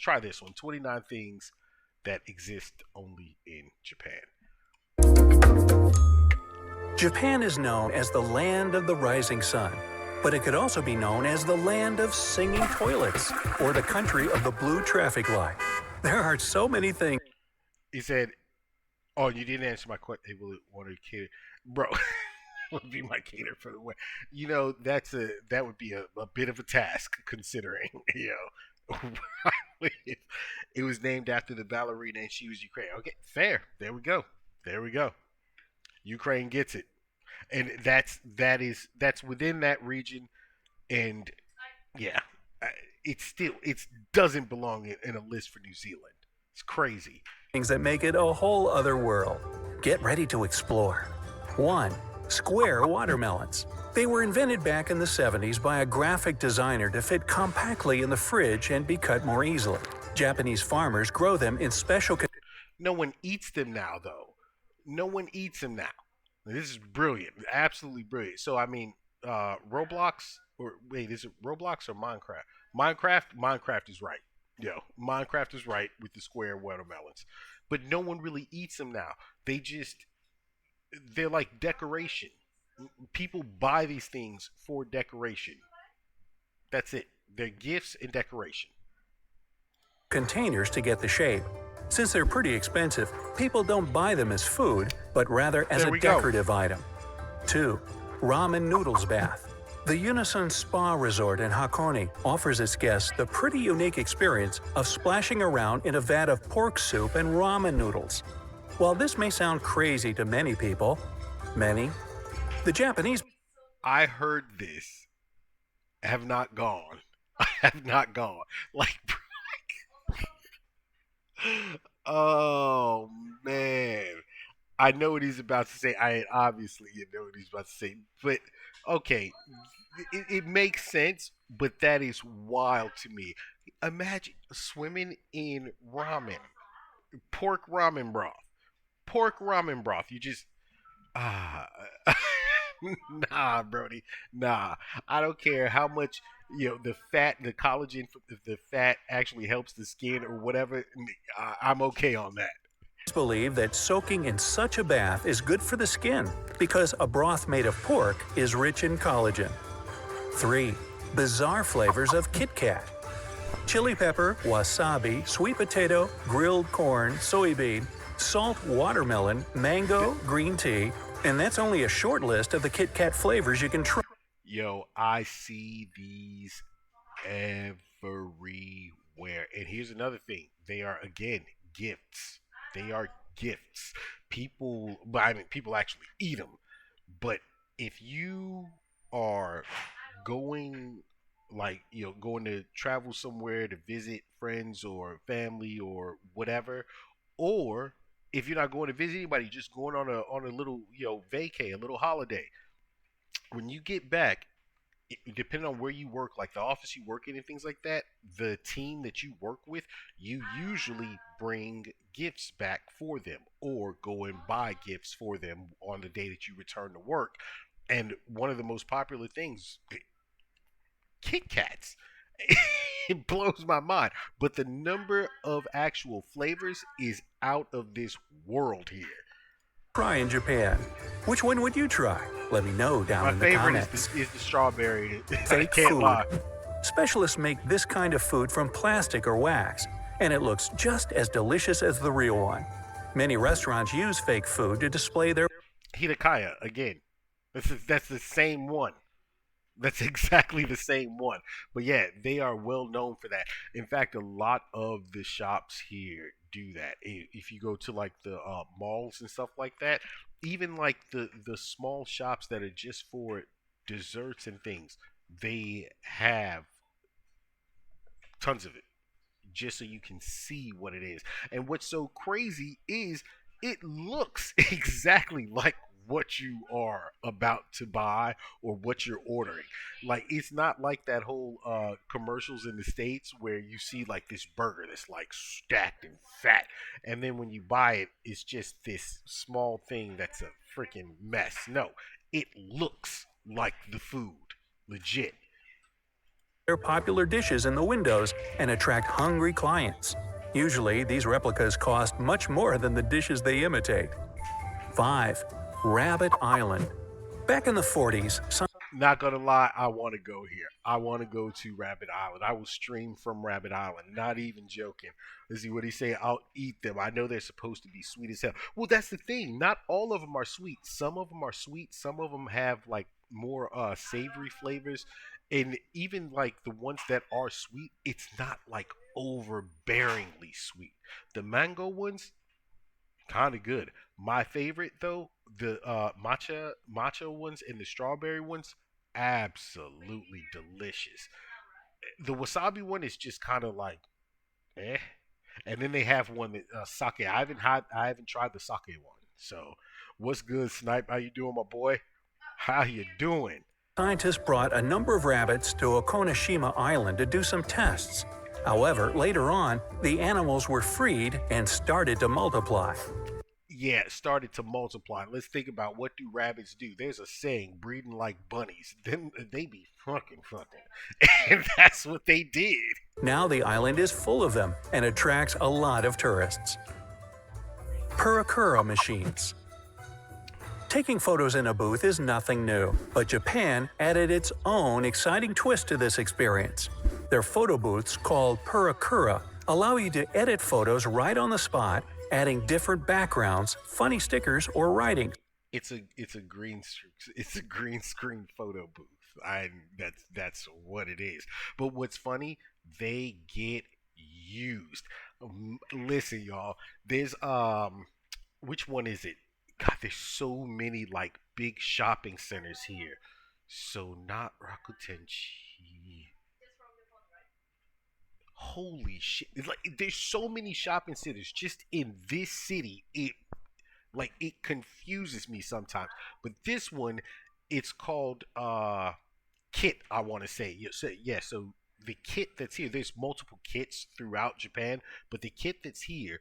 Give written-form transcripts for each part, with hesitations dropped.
try this one. 29 things that exist only in Japan. Japan is known as the land of the rising sun, but it could also be known as the land of singing toilets or the country of the blue traffic light. There are so many things. He said, "Oh, you didn't answer my question. Hey, will it want to cater, bro? Would be my cater for the way. That would be a bit of a task considering it was named after the ballerina and she was Ukraine. Okay, fair. There we go. There we go. Ukraine gets it, and that's within that region, and yeah, it doesn't belong in a list for New Zealand. It's crazy. Things that make it a whole other world. Get ready to explore. 1. Square watermelons. They were invented back in the 70s by a graphic designer to fit compactly in the fridge and be cut more easily. Japanese farmers grow them in special No one eats them now, though. No one eats them now. This is brilliant. Absolutely brilliant. So, I mean, Roblox, or wait, is it Roblox or Minecraft? Minecraft is right. Minecraft is right with the square watermelons. But no one really eats them now. They're like decoration. People buy these things for decoration. That's it. They're gifts and decoration. containers to get the shape. Since they're pretty expensive, people don't buy them as food, but rather as a decorative item. 2. Ramen noodles bath. The Unison Spa Resort in Hakone offers its guests the pretty unique experience of splashing around in a vat of pork soup and ramen noodles. While this may sound crazy to many people, the Japanese... I heard this. I have not gone. I have not gone. Oh, man. I know what he's about to say. Obviously you know what he's about to say. But, okay, it makes sense, but that is wild to me. Imagine swimming in ramen. Pork ramen broth. You just... Nah, Brody. Nah. I don't care how much, the collagen, the fat actually helps the skin or whatever. I'm okay on that. Believe that soaking in such a bath is good for the skin because a broth made of pork is rich in collagen. 3. Bizarre flavors of Kit Kat. Chili pepper, wasabi, sweet potato, grilled corn, soybean, salt watermelon, mango, green tea, and that's only a short list of the Kit Kat flavors you can try. Yo, I see these everywhere. And here's another thing. They are, again, gifts. They are gifts. People actually eat them. But if you are going, going to travel somewhere to visit friends or family or whatever, or if you're not going to visit anybody, just going on a little, vacay, a little holiday. When you get back, depending on where you work, like the office you work in and things like that, the team that you work with, you usually bring gifts back for them or go and buy gifts for them on the day that you return to work. And one of the most popular things, Kit Kats. It blows my mind. But the number of actual flavors is out of this world here. Try in Japan. Which one would you try? Let me know down in the comments. My favorite is the strawberry. Fake food. Specialists make this kind of food from plastic or wax, and it looks just as delicious as the real one. Many restaurants use fake food to display their... Hitakaya, again. That's the same one. That's exactly the same one. But yeah, they are well known for that. In fact, a lot of the shops here do that. If you go to like the malls and stuff like that, even like the small shops that are just for desserts and things, they have tons of it just so you can see what it is. And what's so crazy is it looks exactly like what you are about to buy or what you're ordering. Like, it's not like that whole commercials in the States where you see like this burger that's like stacked and fat, and then when you buy it, it's just this small thing that's a freaking mess. No, it looks like the food, legit. their popular dishes in the windows and attract hungry clients. Usually, these replicas cost much more than the dishes they imitate. 5. Rabbit Island. Back in the 40s, some Not gonna lie, I want to go here. I want to go to Rabbit Island. I will stream from Rabbit Island. Not even joking. Let's see what he say. I'll eat them. I know they're supposed to be sweet as hell. Well, that's the thing. Not all of them are sweet. Some of them are sweet. Some of them have like more savory flavors, and even like the ones that are sweet, it's not like overbearingly sweet. The mango ones, kind of good. My favorite though, the matcha ones and the strawberry ones, absolutely delicious. The wasabi one is just kind of like eh. And then they have one that sake. I haven't tried the sake one. So, what's good, Snipe? How you doing, my boy? How you doing? scientists brought a number of rabbits to Okoneshima Island to do some tests. However, later on, the animals were freed and started to multiply. Yeah, it started to multiply. Let's think about what do rabbits do. There's a saying, breeding like bunnies. Then they be fucking. And that's what they did. Now the island is full of them and attracts a lot of tourists. Purakura machines. Taking photos in a booth is nothing new, but Japan added its own exciting twist to this experience. Their photo booths, called Purakura, allow you to edit photos right on the spot, adding different backgrounds, funny stickers, or writing. It's a green screen photo booth. That's what it is. But what's funny, they get used. Listen, y'all. There's which one is it? God, there's so many like big shopping centers here. So not Rakutenchi. Holy shit! It's like there's so many shopping centers just in this city. It confuses me sometimes. But this one, it's called Kit. I want to say So the kit that's here, there's multiple kits throughout Japan, but the kit that's here,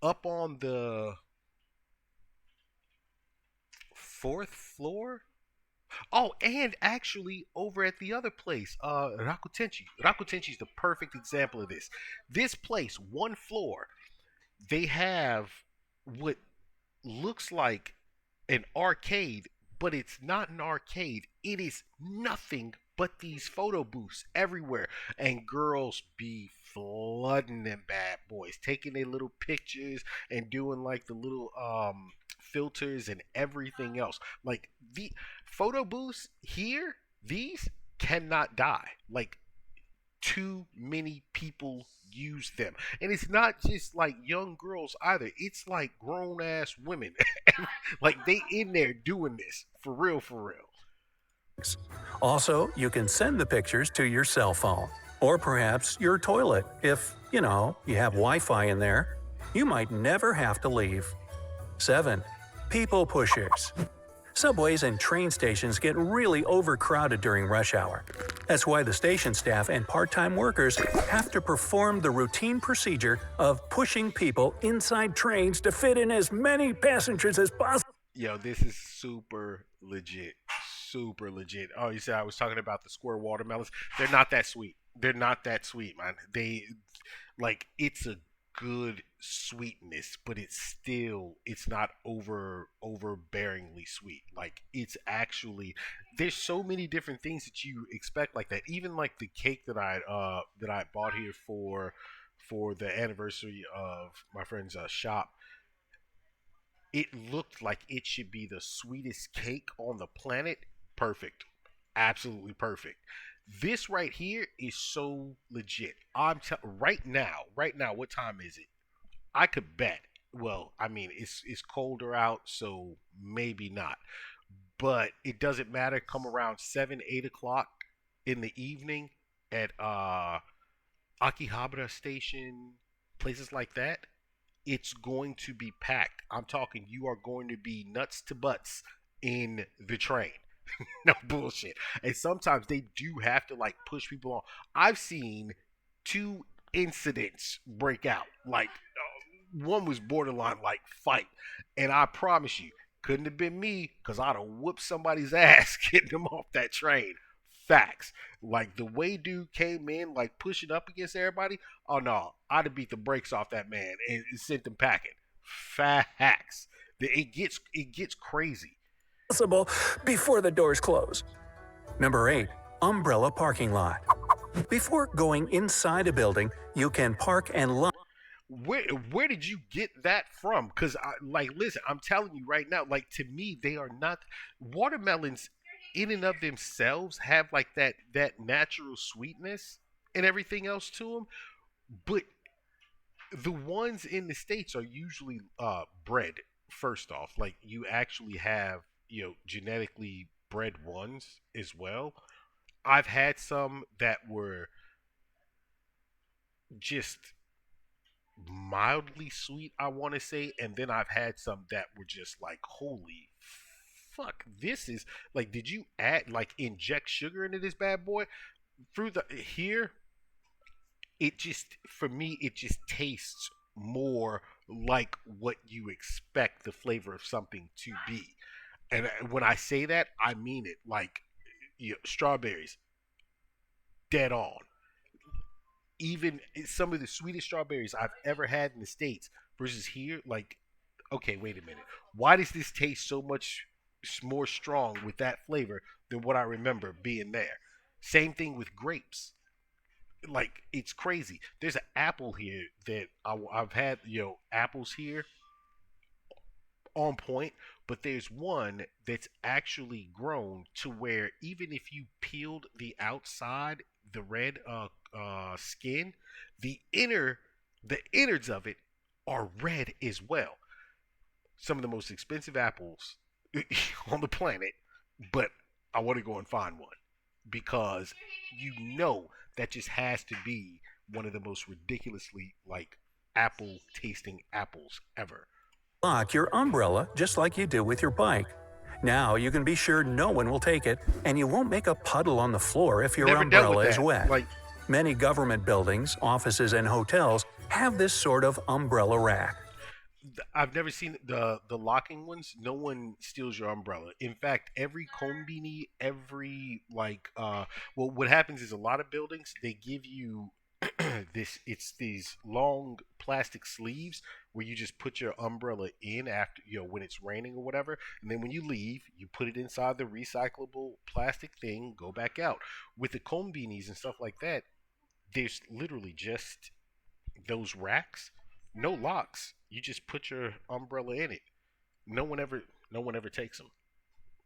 up on the fourth floor. Oh, and actually over at the other place, Rakutenchi. Rakutenchi is the perfect example of this. This place, one floor, they have what looks like an arcade, but it's not an arcade. It is nothing but these photo booths everywhere, and girls be flooding them bad boys, taking their little pictures and doing like the little filters and everything else. Like the photo booths here, these cannot die. Like too many people use them, and it's not just like young girls either. It's like grown ass women. Like they in there doing this for real, for real. Also, you can send the pictures to your cell phone, or perhaps your toilet if, you have Wi-Fi in there. You might never have to leave. 7. People pushers. Subways and train stations get really overcrowded during rush hour. That's why the station staff and part-time workers have to perform the routine procedure of pushing people inside trains to fit in as many passengers as possible. Yo, this is super legit. Super legit. Oh, you said I was talking about the square watermelons. They're not that sweet. They're not that sweet, man. It's a good sweetness, but it's not overbearingly sweet. Like it's actually, there's so many different things that you expect like that. Even like the cake that I bought here for the anniversary of my friend's shop. It looked like it should be the sweetest cake on the planet. Perfect. Absolutely perfect. This right here is so legit. Right now, what time is it? I could bet. Well, I mean, it's colder out, so maybe not. But it doesn't matter. Come around 7, 8 o'clock in the evening at Akihabara Station, places like that. It's going to be packed. I'm talking. You are going to be nuts to butts in the train. No bullshit. And sometimes they do have to like push people on. I've seen 2 incidents break out. Like one was borderline like fight, and I promise you, couldn't have been me because I'd have whooped somebody's ass getting them off that train. Facts. Like the way dude came in, like pushing up against everybody. Oh no, I'd have beat the brakes off that man and sent him packing. Facts. It gets crazy. Possible before the doors close. Number 8. Umbrella parking lot. Before going inside a building, you can park and lock. Where did you get that from? Because like listen, I'm telling you right now, like to me, they are not watermelons in and of themselves have like that natural sweetness and everything else to them, but the ones in the states are usually bred first off. Like you actually have genetically bred ones as well. I've had some that were just mildly sweet, I want to say, and then I've had some that were just like, holy fuck, this is like, did you add like inject sugar into this bad boy? Through the here, it just for me, it just tastes more like what you expect the flavor of something to be. And when I say that, I mean it. Like strawberries, dead on. Even some of the sweetest strawberries I've ever had in the States versus here, like, okay, wait a minute. Why does this taste so much more strong with that flavor than what I remember being there? Same thing with grapes. Like, it's crazy. There's an apple here that I've had, apples here on point, but there's one that's actually grown to where even if you peeled the outside, the red skin, the innards of it are red as well. Some of the most expensive apples on the planet, but I want to go and find one because that just has to be one of the most ridiculously like apple tasting apples ever. Lock your umbrella just like you do with your bike. Now you can be sure no one will take it, and you won't make a puddle on the floor if your Never dealt umbrella with is that. wet. Like, Many government buildings, offices, and hotels have this sort of umbrella rack. I've never seen the locking ones. No one steals your umbrella. In fact, every combini, every well, what happens is a lot of buildings they give you it's these long plastic sleeves where you just put your umbrella in after when it's raining or whatever, and then when you leave, you put it inside the recyclable plastic thing, go back out. With the combinis and stuff like that, there's literally just those racks, no locks. You just put your umbrella in it. No one ever takes them.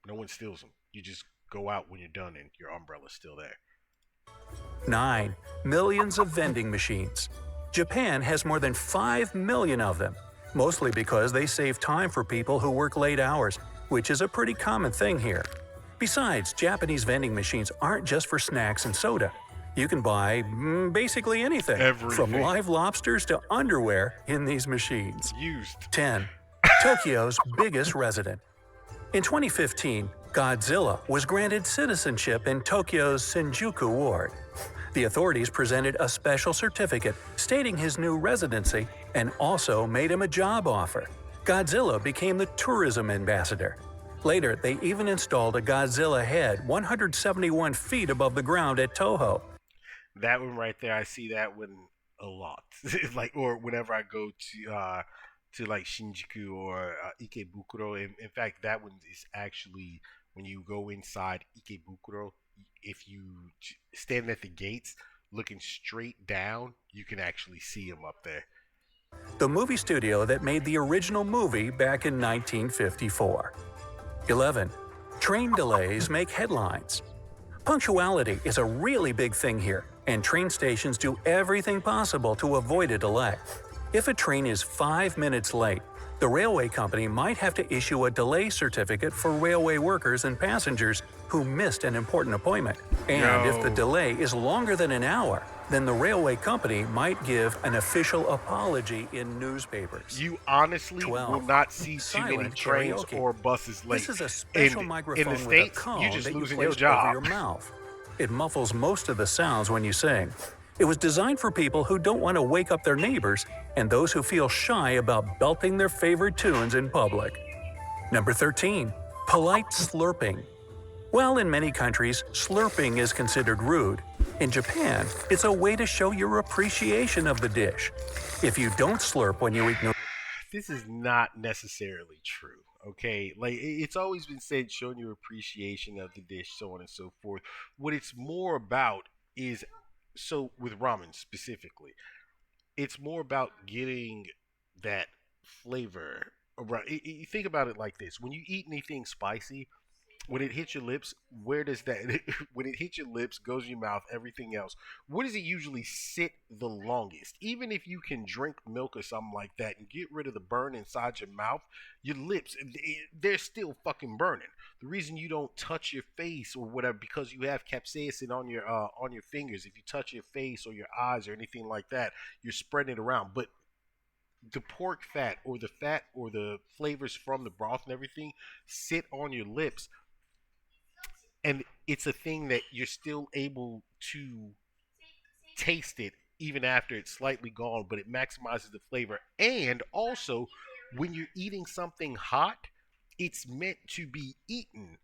No one steals them. You just go out when you're done and your umbrella's still there. 9. Millions of vending machines. Japan has more than 5 million of them, mostly because they save time for people who work late hours, which is a pretty common thing here. Besides, Japanese vending machines aren't just for snacks and soda. You can buy basically anything, from live lobsters to underwear in these machines. Used. 10. Tokyo's biggest resident. In 2015, Godzilla was granted citizenship in Tokyo's Shinjuku ward. The authorities presented a special certificate stating his new residency and also made him a job offer. Godzilla became the tourism ambassador. Later, they even installed a Godzilla head 171 feet above the ground at Toho. That one right there, I see that one a lot. Or whenever I go to like Shinjuku or Ikebukuro. In fact, that one is actually when you go inside Ikebukuro. If you stand at the gates, looking straight down, you can actually see him up there. The movie studio that made the original movie back in 1954. 11. Train delays make headlines. Punctuality is a really big thing here, and train stations do everything possible to avoid a delay. If a train is 5 minutes late, the railway company might have to issue a delay certificate for railway workers and passengers who missed an important appointment. And if the delay is longer than an hour, then the railway company might give an official apology in newspapers. You honestly 12. will not see too many Silent trains karaoke. or buses late. This is a special in microphone the with States, a cone you're just that you losing place your over job. your mouth. It muffles most of the sounds when you sing. It was designed for people who don't want to wake up their neighbors and those who feel shy about belting their favorite tunes in public. Number 13. Polite slurping. While in many countries, slurping is considered rude, in Japan, it's a way to show your appreciation of the dish. If you don't slurp when you eat noodles, This is not necessarily true. Okay, like it's always been said, showing your appreciation of the dish, so on and so forth. What it's more about is, so with ramen specifically, it's more about getting that flavor around. You think about it like this: when you eat anything spicy, when it hits your lips, where does that when it hits your lips, goes in your mouth, everything else, where does it usually sit the longest? Even if you can drink milk or something like that and get rid of the burn inside your mouth, your lips, they're still fucking burning. The reason you don't touch your face or whatever, because you have capsaicin on your fingers. If you touch your face or your eyes or anything like that, you're spreading it around. But the pork fat or the fat or the flavors from the broth and everything sit on your lips, and it's a thing that you're still able to taste it even after it's slightly gone, but it maximizes the flavor. And also, when you're eating something hot, it's meant to be eaten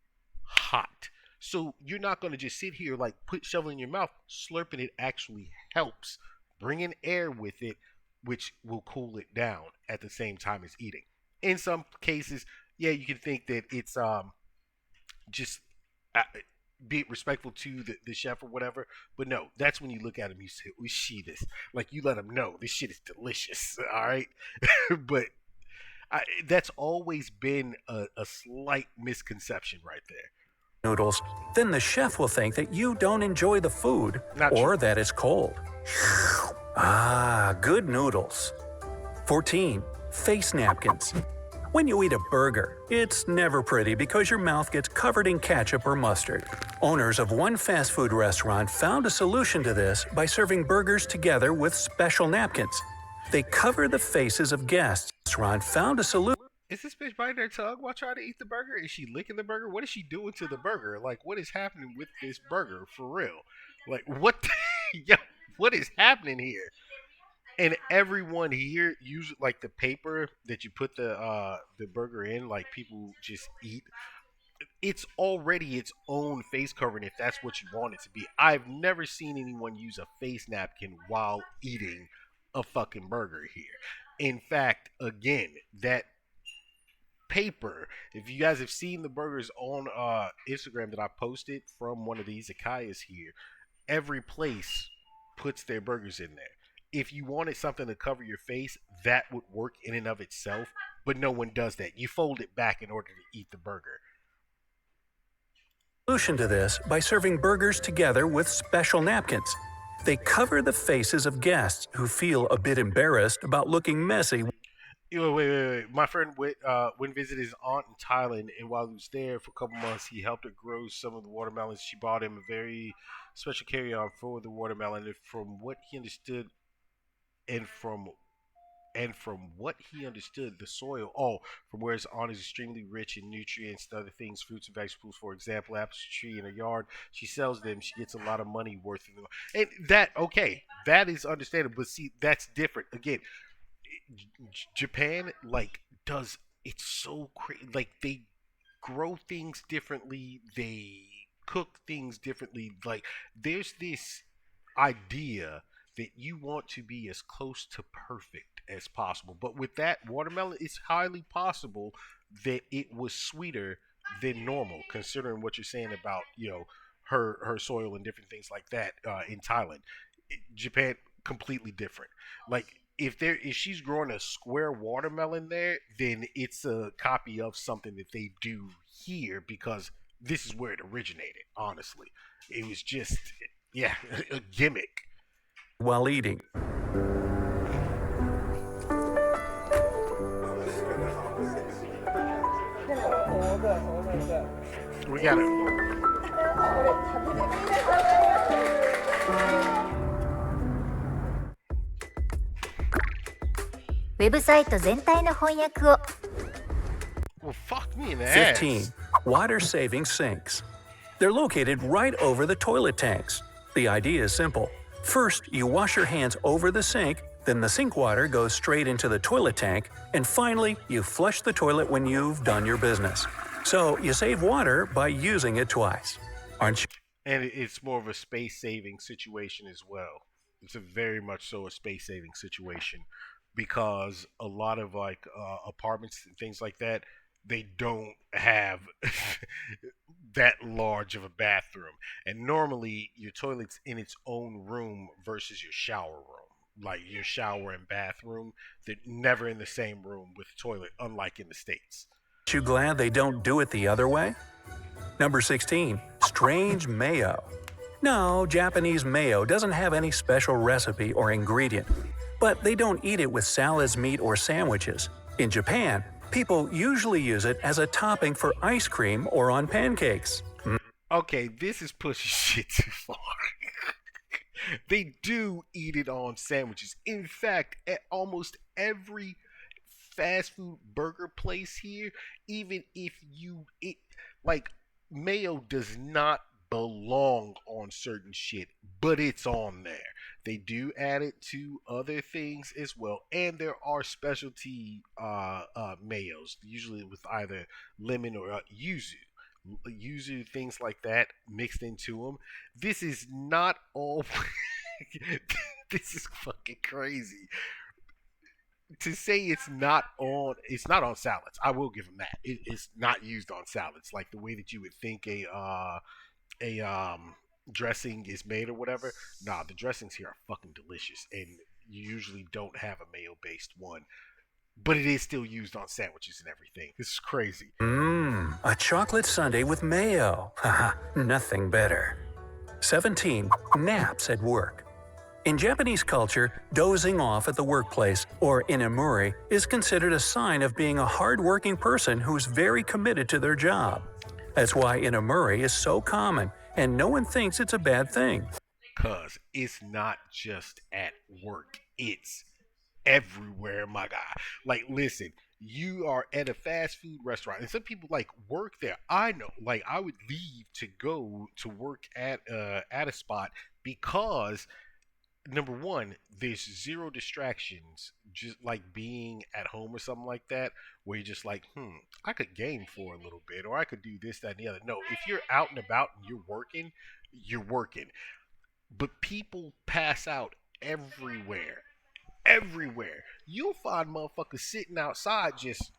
hot. So you're not going to just sit here like put shovel in your mouth. Slurping it actually helps bringing air with it, which will cool it down at the same time as eating. In some cases, yeah, you can think that it's just be respectful to the chef or whatever, but no, that's when you look at him, you say, "We see this," like you let him know this shit is delicious. All right. But that's always been a slight misconception right there. noodles, then the chef will think that you don't enjoy the food Not or true. that it's cold. Ah, good noodles. 14. Face napkins. When you eat a burger, it's never pretty because your mouth gets covered in ketchup or mustard. Owners of one fast food restaurant found a solution to this by serving burgers together with special napkins. They cover the faces of guests. The restaurant found a solution. Is this bitch biting her tongue while trying to eat the burger? Is she licking the burger? What is she doing to the burger? Like, what is happening with this burger for real? Like, what? Yo, what is happening here? And everyone here uses like the paper that you put the burger in, like people just eat. It's already its own face covering if that's what you want it to be. I've never seen anyone use a face napkin while eating a fucking burger here. In fact, again, that paper, if you guys have seen the burgers on Instagram that I posted from one of these Akayas here, every place puts their burgers in there. If you wanted something to cover your face, that would work in and of itself, but no one does that. You fold it back in order to eat the burger. Solution to this by serving burgers together with special napkins. They cover the faces of guests who feel a bit embarrassed about looking messy. Wait. My friend went and visited his aunt in Thailand, and while he was there for a couple months, he helped her grow some of the watermelons. She bought him a very special carry-on for the watermelon. And from what he understood, and from what he understood, the soil, from where his aunt is extremely rich in nutrients and other things, fruits and vegetables. For example, apple tree in her yard, she sells them. She gets a lot of money worth of them. And that, okay, that is understandable. But see, that's different. Again, Japan does it's so crazy. Like they grow things differently. They cook things differently. Like there's this idea that you want to be as close to perfect as possible. But with that watermelon, it's highly possible that it was sweeter than normal, considering what you're saying about her soil and different things like that in Thailand. Japan, completely different. Like if she's growing a square watermelon there, then it's a copy of something that they do here because this is where it originated. Honestly, it was just a gimmick. While eating. We got it. ウェブサイト全体の翻訳を Well, fuck me in the ass. 15. Water-saving sinks. They're located right over the toilet tanks. The idea is simple. First, you wash your hands over the sink, then the sink water goes straight into the toilet tank, and finally, you flush the toilet when you've done your business. So you save water by using it twice. Aren't you? And it's more of a space saving situation as well. It's a very much so a space saving situation because a lot of like apartments and things like that, they don't have that large of a bathroom, and normally your toilet's in its own room versus your shower room. Like your shower and bathroom, they're never in the same room with toilet, unlike in the states. You glad they don't do it the other way? Number 16. Strange mayo. No, Japanese mayo doesn't have any special recipe or ingredient. But they don't eat it with salads, meat, or sandwiches. In Japan, people usually use it as a topping for ice cream or on pancakes. Okay, this is pushing shit too far. They do eat it on sandwiches. In fact, at almost every fast food burger place here, even if you it like mayo does not belong on certain shit, but it's on there. They do add it to other things as well, and there are specialty mayos, usually with either lemon or yuzu, things like that mixed into them. This is not all. This is fucking crazy. To say it's not on salads. I will give them that. It's not used on salads like the way that you would think a dressing is made or whatever. Nah, the dressings here are fucking delicious, and you usually don't have a mayo based one, but it is still used on sandwiches and everything. This is crazy. A chocolate sundae with mayo. Haha, nothing better. 17. Naps at work. In Japanese culture, dozing off at the workplace, or inamuri, is considered a sign of being a hard-working person who's very committed to their job. That's why inamuri is so common, and no one thinks it's a bad thing. Cause it's not just at work. It's everywhere, my guy. Like, listen, you are at a fast food restaurant, and some people like work there. I know, like, I would leave to go to work at a spot because number one, there's zero distractions, just like being at home or something like that, where you're just like, I could game for a little bit, or I could do this, that, and the other. No, if you're out and about and you're working, you're working. But people pass out everywhere. Everywhere. You'll find motherfuckers sitting outside just,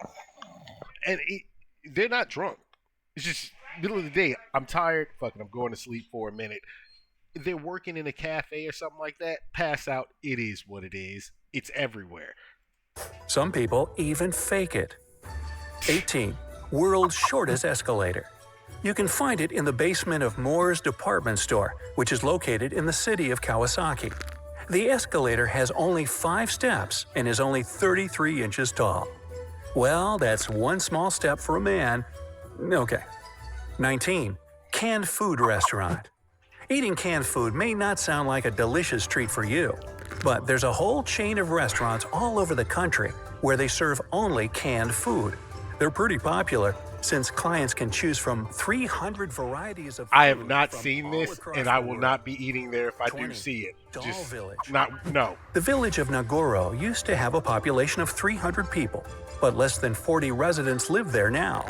they're not drunk. It's just middle of the day. I'm tired. Fucking, I'm going to sleep for a minute. They're working in a cafe or something like that. Pass out. It is what it is. It's everywhere. Some people even fake it. 18. World's shortest escalator. You can find it in the basement of Moore's department store, which is located in the city of Kawasaki. The escalator has only 5 steps and is only 33 inches tall. Well, that's one small step for a man. Okay. 19. Canned food restaurant. Eating canned food may not sound like a delicious treat for you, but there's a whole chain of restaurants all over the country where they serve only canned food. They're pretty popular since clients can choose from 300 varieties of food. I have not from seen all this, across and the I will world. not be eating there if I do 20. see it. Doll Just Village. no. The village of Nagoro used to have a population of 300 people, but less than 40 residents live there now.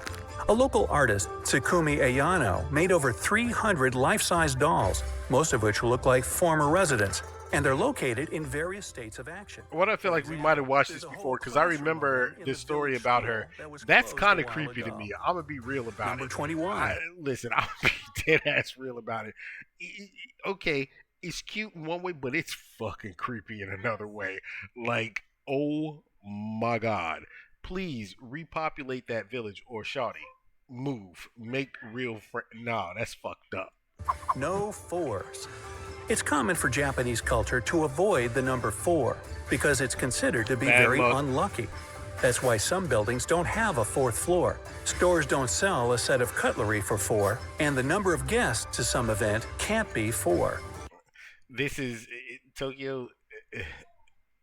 A local artist, Tsukumi Ayano, made over 300 life-size dolls, most of which look like former residents, and they're located in various states of action. What I feel like we might have watched this before, because I remember this story about her. That's kind of creepy to me. I'm gonna be real about Number it. 21. Listen, I'll be dead ass real about it. Okay, it's cute in one way, but it's fucking creepy in another way. Like, oh my god, please repopulate that village, or shawty, move, make real friends. Nah, that's fucked up. No 4s. It's common for Japanese culture to avoid the number 4 because it's considered to be Bad very luck. unlucky. That's why some buildings don't have a 4th floor. Stores don't sell a set of cutlery for 4, and the number of guests to some event can't be 4. This is Tokyo.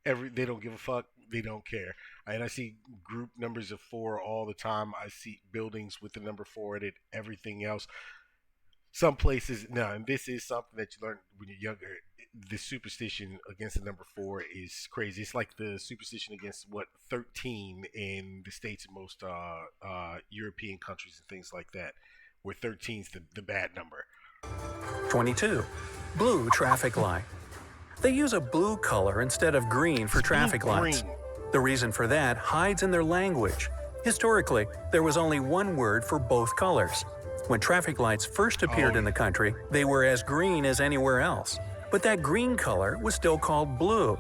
They don't give a fuck. They don't care. And I see group numbers of 4 all the time. I see buildings with the number 4 in it. Everything else. Some places, no, and this is something that you learn when you're younger. the superstition against the number four is crazy. It's like the superstition against what 13 in the states and most European countries and things like that, where 13 is the bad number. 22. Blue traffic light. They use a blue color instead of green for traffic lights. The reason for that hides in their language. Historically, there was only one word for both colors. When traffic lights first appeared in the country, they were as green as anywhere else. But that green color was still called blue.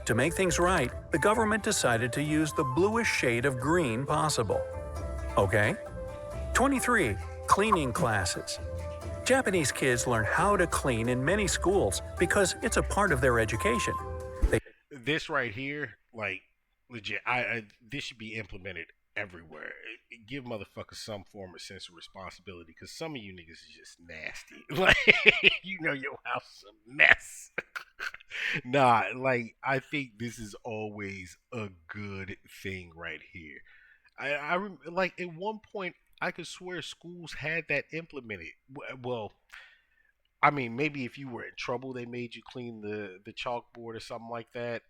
To make things right, the government decided to use the bluest shade of green possible. Okay? 23. Cleaning classes. Japanese kids learn how to clean in many schools because it's a part of their education. This right here, like, legit, this should be implemented everywhere. Give motherfuckers some form of sense of responsibility, because some of you niggas is just nasty. Like, you know your house is a mess. Nah, like, I think this is always a good thing right here. Like, at one point, I could swear schools had that implemented. Well, I mean, maybe if you were in trouble, they made you clean the chalkboard or something like that.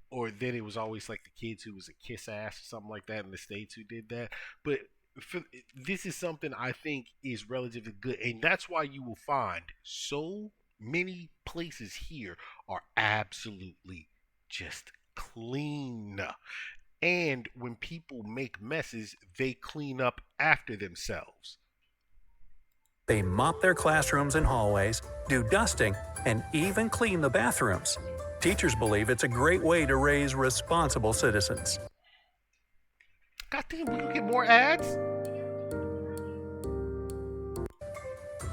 Or then it was always like the kids who was a kiss ass or something like that in the States who did that. But this is something I think is relatively good. And that's why you will find so many places here are absolutely just clean. And when people make messes, they clean up after themselves. They mop their classrooms and hallways, do dusting, and even clean the bathrooms. Teachers believe it's a great way to raise responsible citizens. God damn, we can get more ads?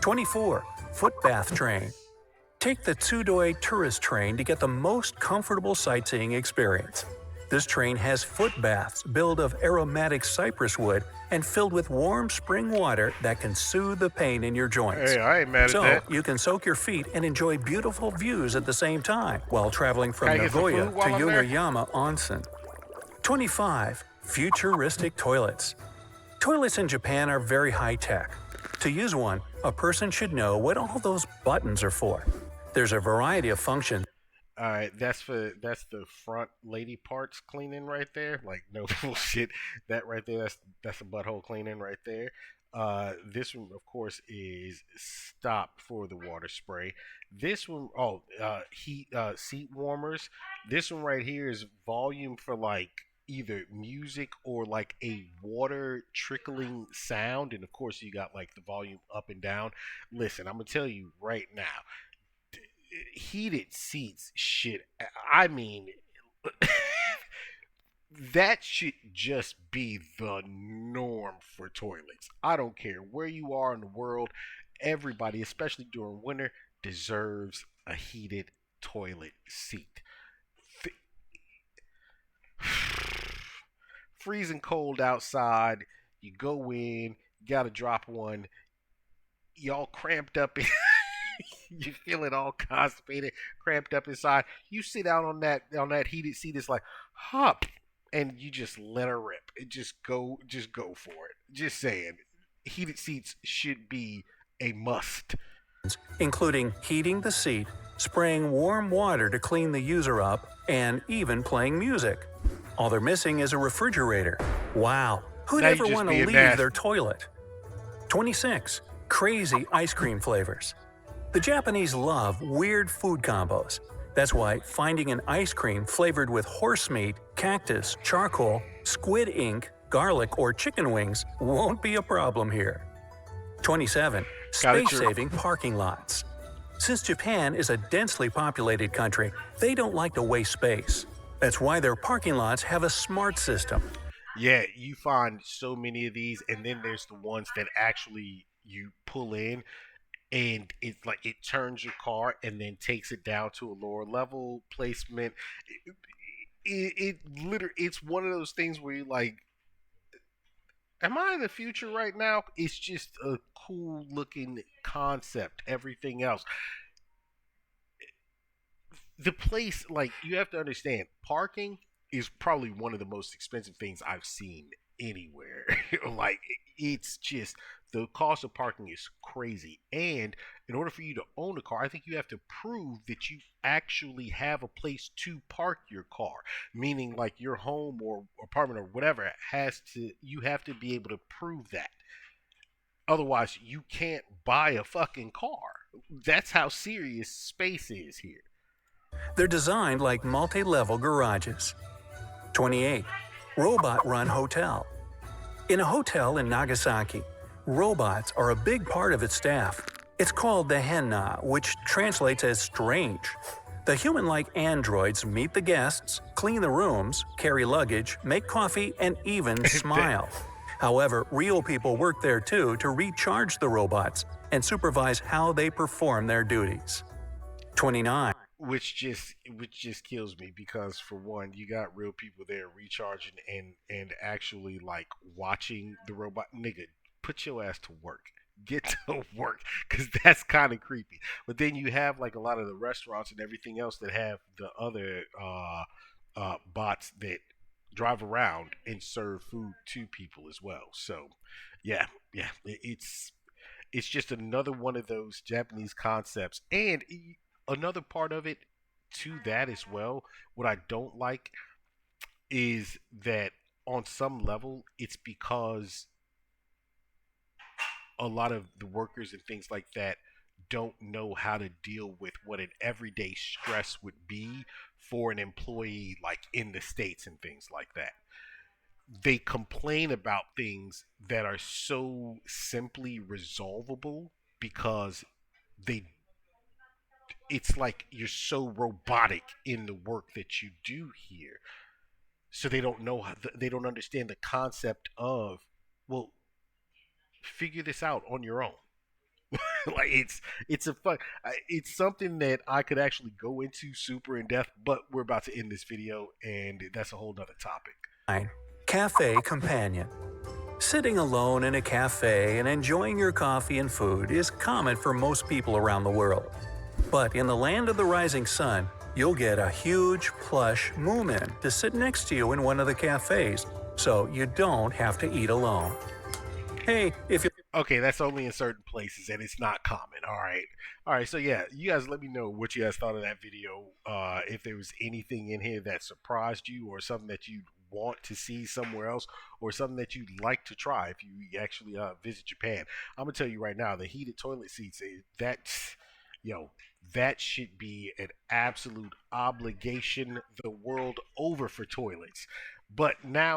24. Foot bath train. Take the Tsudoi tourist train to get the most comfortable sightseeing experience. This train has foot baths built of aromatic cypress wood and filled with warm spring water that can soothe the pain in your joints. Hey, I ain't mad at that. So you can soak your feet and enjoy beautiful views at the same time while traveling from Nagoya to Yoneyama Onsen. 25. Futuristic toilets. Toilets in Japan are very high-tech. To use one, a person should know what all those buttons are for. There's a variety of functions. All right, that's the front lady parts cleaning right there. Like, no bullshit. That right there, that's a butthole cleaning right there. This one, of course, is stop for the water spray. This one, seat warmers. This one right here is volume for like either music or like a water trickling sound, and of course you got like the volume up and down. Listen, I'm gonna tell you right now. Heated seats shit, I mean, that should just be the norm for toilets. I don't care where you are in the world, everybody, especially during winter, deserves a heated toilet seat. Freezing cold outside, you go in, you gotta drop one, y'all cramped up in you feeling all constipated, cramped up inside. You sit down on that heated seat. It's like, hop, and you just let her rip. And just go for it. Just saying, heated seats should be a must. Including heating the seat, spraying warm water to clean the user up, and even playing music. All they're missing is a refrigerator. Wow, who'd ever want to leave their toilet? 26. Crazy ice cream flavors. The Japanese love weird food combos. That's why finding an ice cream flavored with horse meat, cactus, charcoal, squid ink, garlic, or chicken wings won't be a problem here. 27. Space-saving parking lots. Since Japan is a densely populated country, they don't like to waste space. That's why their parking lots have a smart system. Yeah, you find so many of these, and then there's the ones that actually you pull in, and it's like it turns your car and then takes it down to a lower level placement. It literally, it's one of those things where you're like, am I in the future right now? It's just a cool looking concept. Everything else, the place, like, you have to understand, parking is probably one of the most expensive things I've seen anywhere. Like it's just the cost of parking is crazy. And in order for you to own a car, I think you have to prove that you actually have a place to park your car. Meaning like your home or apartment or whatever has to you have to be able to prove that. Otherwise, you can't buy a fucking car. That's how serious space is here. They're designed like multi-level garages. 28. Robot-run hotel. In a hotel in Nagasaki, robots are a big part of its staff. It's called the Henna, which translates as strange. The human-like androids meet the guests, clean the rooms, carry luggage, make coffee, and even smile. However, real people work there too to recharge the robots and supervise how they perform their duties. 29. Which just kills me because for one, you got real people there recharging and actually like watching the robot. Nigga, put your ass to work. Get to work, because that's kind of creepy. But then you have like a lot of the restaurants and everything else that have the other bots that drive around and serve food to people as well. So yeah, it's just another one of those Japanese concepts. And another part of it to that as well, what I don't like is that on some level it's because a lot of the workers and things like that don't know how to deal with what an everyday stress would be for an employee like in the States and things like that. They complain about things that are so simply resolvable because they it's like you're so robotic in the work that you do here, so they don't know how, they don't understand the concept of, well, figure this out on your own. Like it's a fun it's something that I could actually go into super in depth, but we're about to end this video and that's a whole nother topic. 9. Cafe Companion. Sitting alone in a cafe and enjoying your coffee and food is common for most people around the world. But in the land of the rising sun, you'll get a huge, plush Moomin to sit next to you in one of the cafes, so you don't have to eat alone. Hey, if you Okay, that's only in certain places and it's not common. All right, so yeah, you guys let me know what you guys thought of that video. If there was anything in here that surprised you or something that you want to see somewhere else or something that you'd like to try if you actually visit Japan. I'm gonna tell you right now, the heated toilet seats, that's yo, that should be an absolute obligation the world over for toilets. But now